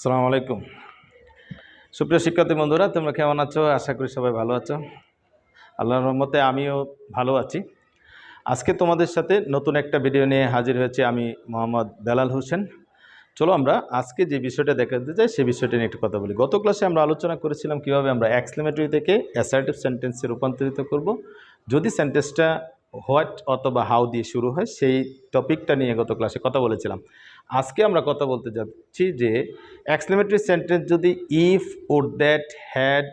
আসসালামু আলাইকুম সুপ্রিয় শিক্ষার্থী বন্ধুরা, তোমরা কেমন আছো? আশা করি সবাই ভালো আছো। আল্লাহর রহমতে আমিও ভালো আছি। আজকে তোমাদের সাথে নতুন একটা ভিডিও নিয়ে হাজির হয়েছি আমি, মোহাম্মদ বেলাল হোসেন। চলো আমরা আজকে যে বিষয়টা দেখাতে চাই সেই বিষয়টা নিয়ে একটু কথা বলি। গত ক্লাসে আমরা আলোচনা করেছিলাম কিভাবে আমরা এক্সক্লেমেটরি থেকে অ্যাসার্টিভ সেন্টেন্সে রূপান্তরিত করব যদি সেন্টেন্সটা হোয়াট অথবা হাউ দিয়ে শুরু হয়। সেই টপিকটা নিয়ে গত ক্লাসে কথা বলেছিলাম। আজকে আমরা কথা বলতে যাচ্ছি যে এক্সক্লেমেটরি সেন্টেন্স যদি ইফ, উড, দ্যাট, হ্যাড,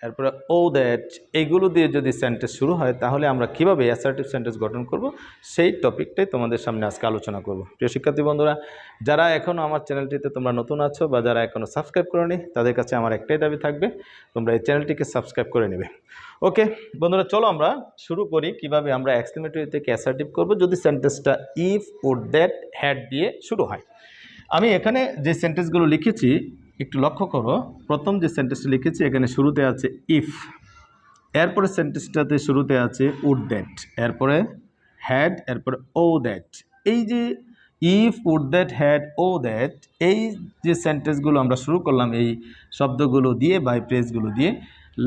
এরপরে ও দ্যাট এইগুলো দিয়ে যদি সেন্টেন্স শুরু হয় তাহলে আমরা কিভাবে অ্যাসার্টিভ সেন্টেন্স গঠন করব সেই টপিকটাই তোমাদের সামনে আজকে আলোচনা করব। প্রিয় শিক্ষার্থী বন্ধুরা, যারা এখনও আমার চ্যানেলটিতে তোমরা নতুন আছো বা যারা এখনও সাবস্ক্রাইব করোনি তাদের কাছে আমার একটাই দাবি থাকবে, তোমরা এই চ্যানেলটিকে সাবস্ক্রাইব করে নেবে। ওকে বন্ধুরা, চলো আমরা শুরু করি কিভাবে আমরা এক্সক্লেমেটরি থেকে অ্যাসার্টিভ করব যদি সেন্টেন্সটা ইফ, উড, দ্যাট, হ্যাড দিয়ে শুরু হয়। আমি এখানে যে সেন্টেন্সগুলো লিখেছি একটু লক্ষ্য করো। প্রথম যে সেন্টেন্সটা লিখেছি এখানে শুরুতে আছে ইফ, এরপরে সেন্টেন্সটাতে শুরুতে আছে উড দ্যাট, এরপরে হ্যাড, এরপরে ও দ্যাট। এই যে if, would that, had, O that, এই যে সেন্টেন্সগুলো আমরা শুরু করলাম এই শব্দগুলো দিয়ে বা ফ্রেজগুলো দিয়ে,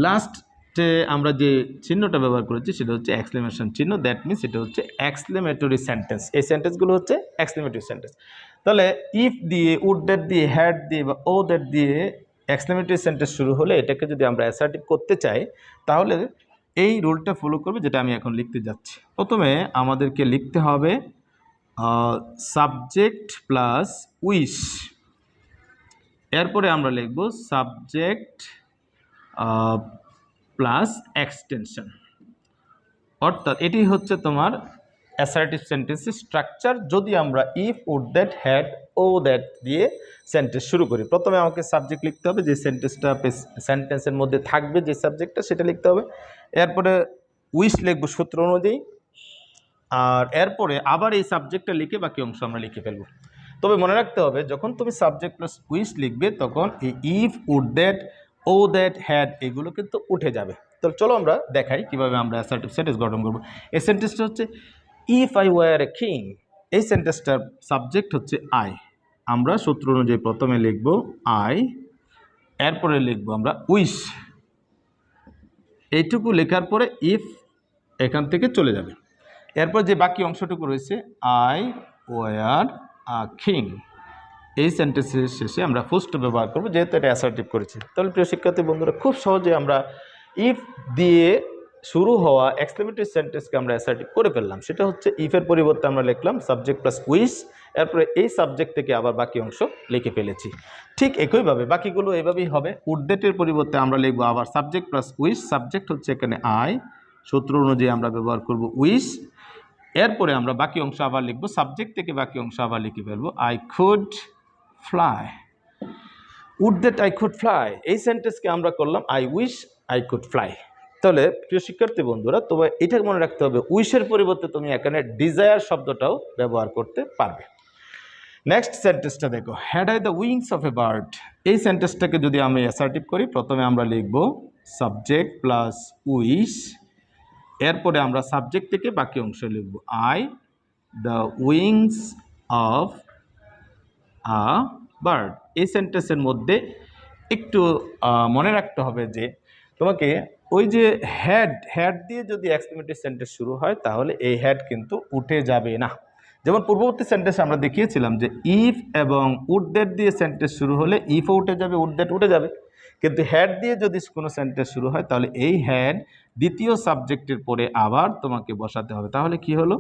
লাস্টে আমরা যে চিহ্নটা ব্যবহার করেছি সেটা হচ্ছে এক্সক্লেমেশন চিহ্ন। দ্যাট মিনস এটা হচ্ছে এক্সক্লেমেটরি সেন্টেন্স। এই সেন্টেন্সগুলো হচ্ছে এক্সক্লেমেটরি সেন্টেন্স। তাহলে ইফ দিয়ে, উড দ্যাট দিয়ে, হ্যাড দিয়ে বা ও দ্যাট দিয়ে এক্সক্লেমেটরি সেন্টেন্স শুরু হলে এটাকে যদি আমরা অ্যাসার্টিভ করতে চাই তাহলে এই রুলটা ফলো করবে, যেটা আমি এখন লিখতে যাচ্ছি। প্রথমে আমাদেরকে লিখতে হবে সাবজেক্ট প্লাস উইশ, এরপরে আমরা লিখব সাবজেক্ট প্লাস এক্সটেনশন। অর্থাৎ এটি হচ্ছে তোমার অ্যাসার্টিভ সেন্টেন্সের স্ট্রাকচার যদি আমরা if, would, that, had, O that দিয়ে সেন্টেন্স শুরু করি। প্রথমে আমাকে সাবজেক্ট লিখতে হবে, যে সেন্টেন্সের মধ্যে থাকবে যে সাবজেক্টটা সেটা লিখতে হবে। এরপরে উইশ লিখব সূত্র অনুযায়ী, আর এরপরে আবার এই সাবজেক্টটা লিখে বাকি অংশ আমরা লিখে ফেলব। তবে মনে রাখতে হবে যখন তুমি সাবজেক্ট প্লাস উইশ লিখবে তখন এই if, would, that, O that, had এগুলো কিন্তু উঠে যাবে। তো চলো আমরা দেখাই কিভাবে আমরা অ্যাসার্টিভ সেন্টেন্স গঠন করব। এই সেন্টেন্সটা হচ্ছে if I were a king. এই সেন্টেন্সটার সাবজেক্ট হচ্ছে আই। আমরা সূত্র অনুযায়ী প্রথমে লিখব আই, এরপরে লিখব আমরা উইশ। এইটুকু লেখার পরে ইফ এখান থেকে চলে যাবে। এরপর যে বাকি অংশটুকু রয়েছে আই ওয়ার আ কিং, এই সেন্টেন্সের শেষে আমরা ফুল স্টপ ব্যবহার করব যেহেতু এটা অ্যাসার্টিভ করেছি। তাহলে প্রিয় শিক্ষার্থী বন্ধুরা, খুব সহজে আমরা ইফ দিয়ে শুরু হওয়া এক্সক্লেমেটরি সেন্টেন্সকে আমরা অ্যাসার্টিভ করে ফেললাম। সেটা হচ্ছে ইফের পরিবর্তে আমরা লিখলাম সাবজেক্ট প্লাস উইশ, এরপরে এই সাবজেক্ট থেকে আবার বাকি অংশ লিখে ফেলেছি। ঠিক একইভাবে বাকিগুলো এভাবেই হবে। উড দ্যাটের পরিবর্তে আমরা লিখবো আবার সাবজেক্ট প্লাস উইশ, সাবজেক্ট হচ্ছে এখানে আই, সূত্র অনুযায়ী আমরা ব্যবহার করব উইশ। এরপরে আমরা বাকি অংশ আবার লিখবো, সাবজেক্ট থেকে বাকি অংশ আবার লিখে ফেলবো I could fly. Would that I could fly, এই সেন্টেন্সকে আমরা করলাম I wish I could fly. তাহলে প্রিয় শিক্ষার্থী বন্ধুরা, তবে এটা মনে রাখতে হবে উইশের পরিবর্তে তুমি এখানে ডিজায়ার শব্দটাও ব্যবহার করতে পারবে। নেক্সট সেন্টেন্সটা দেখো, had I the wings of a bird. এই সেন্টেন্সটাকে যদি আমি অ্যাসার্টিভ করি প্রথমে আমরা লিখব সাবজেক্ট প্লাস উইশ, এরপরে আমরা সাবজেক্ট থেকে বাকি অংশ লিখব I the wings of a bird. এই সেন্টেন্সের মধ্যে একটু মনে রাখতে হবে যে তোমাকে ওই যে হ্যাড দিয়ে যদি এক্সক্লেমেটরি সেন্টেন্স শুরু হয় তাহলে এই হ্যাড কিন্তু উঠে যাবে না। যেমন পূর্ববর্তী সেন্টেন্স আমরা দেখিয়েছিলাম যে ইফ এবং উড দ্যাট দিয়ে সেন্টেন্স শুরু হলে ইফও উঠে যাবে, উড দ্যাট উঠে যাবে, কিন্তু হ্যাড দিয়ে যদি কোনো সেন্টেন্স শুরু হয় তাহলে এই হ্যাড দ্বিতীয় সাবজেক্টের পরে আবার তোমাকে বসাতে হবে। তাহলে কি হলো,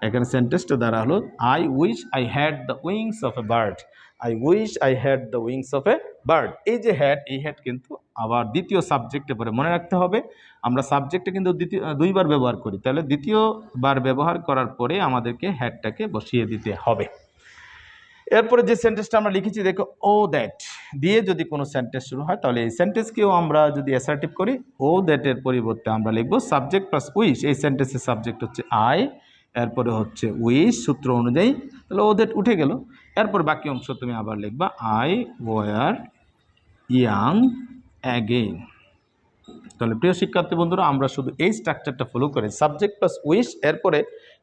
এখানে সেন্টেন্সটা দ্বারা হলো I wish I had the wings of a bird. I wish I had the wings of a bird. এই যে হ্যাড, এই হ্যাড কিন্তু আবার দ্বিতীয় সাবজেক্টে পরে। মনে রাখতে হবে আমরা সাবজেক্টে কিন্তু দুইবার ব্যবহার করি, তাহলে দ্বিতীয়বার ব্যবহার করার পরে আমাদেরকে হ্যাডটাকে বসিয়ে দিতে হবে। এরপরে যে সেন্টেন্সটা আমরা লিখেছি দেখো, ও দ্যাট দিয়ে যদি কোনো সেন্টেন্স শুরু হয় তাহলে এই সেন্টেন্সকেও আমরা যদি অ্যাসার্টিভ করি ও দ্যাটের পরিবর্তে আমরা লিখব সাবজেক্ট প্লাস উইশ। এই সেন্টেন্সের সাবজেক্ট হচ্ছে আই, এরপরে হচ্ছে উইশ সূত্র অনুযায়ী, তাহলে ও দ্যাট উঠে গেল। এরপর বাকি অংশ তুমি আবার লিখবা আই ওয়ার ইয়াং অ্যাগেইন। তাহলে প্রিয় শিক্ষার্থী বন্ধুরা, আমরা শুধু এই স্ট্রাকচারটা ফলো করে সাবজেক্ট প্লাস উইশ, এরপরে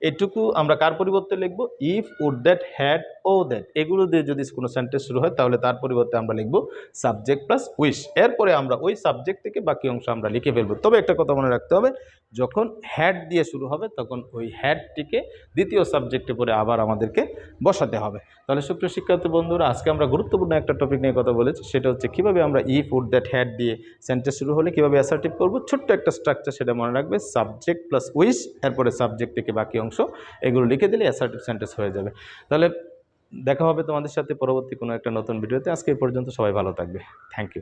এটুকু আমরা কার পরিবর্তে লিখব, if, would, that, had, O that, এগুলো দিয়ে যদি কোনো সেন্টেন্স শুরু হয় তাহলে তার পরিবর্তে আমরা লিখব সাবজেক্ট প্লাস উইশ। এরপরে আমরা ওই সাবজেক্ট থেকে বাকি অংশ আমরা লিখে ফেলবো। তবে একটা কথা মনে রাখতে হবে, যখন হ্যাড দিয়ে শুরু হবে তখন ওই হ্যাডটিকে দ্বিতীয় সাবজেক্টে পরে আবার আমাদেরকে বসাতে হবে। তাহলে সুপ্রিয় শিক্ষার্থী বন্ধুরা, আজকে আমরা গুরুত্বপূর্ণ একটা টপিক নিয়ে কথা বলেছি, সেটা হচ্ছে কীভাবে আমরা ইফ, উড, দ্যাট, হ্যাড দিয়ে সেন্টেন্স শুরু হলে কীভাবে অ্যাসার্টিভ করব। ছোট্ট একটা স্ট্রাকচার, সেটা মনে রাখবে, সাবজেক্ট প্লাস উইশ, এরপরে সাবজেক্ট থেকে বাকি অংশ, এগুলো লিখে দিলে অ্যাসার্টিভ সেন্টেন্স হয়ে যাবে। তাহলে দেখা হবে তোমাদের সাথে পরবর্তী কোনো একটা নতুন ভিডিওতে। আজকে এই পর্যন্ত, সবাই ভালো থাকবে। Thank you.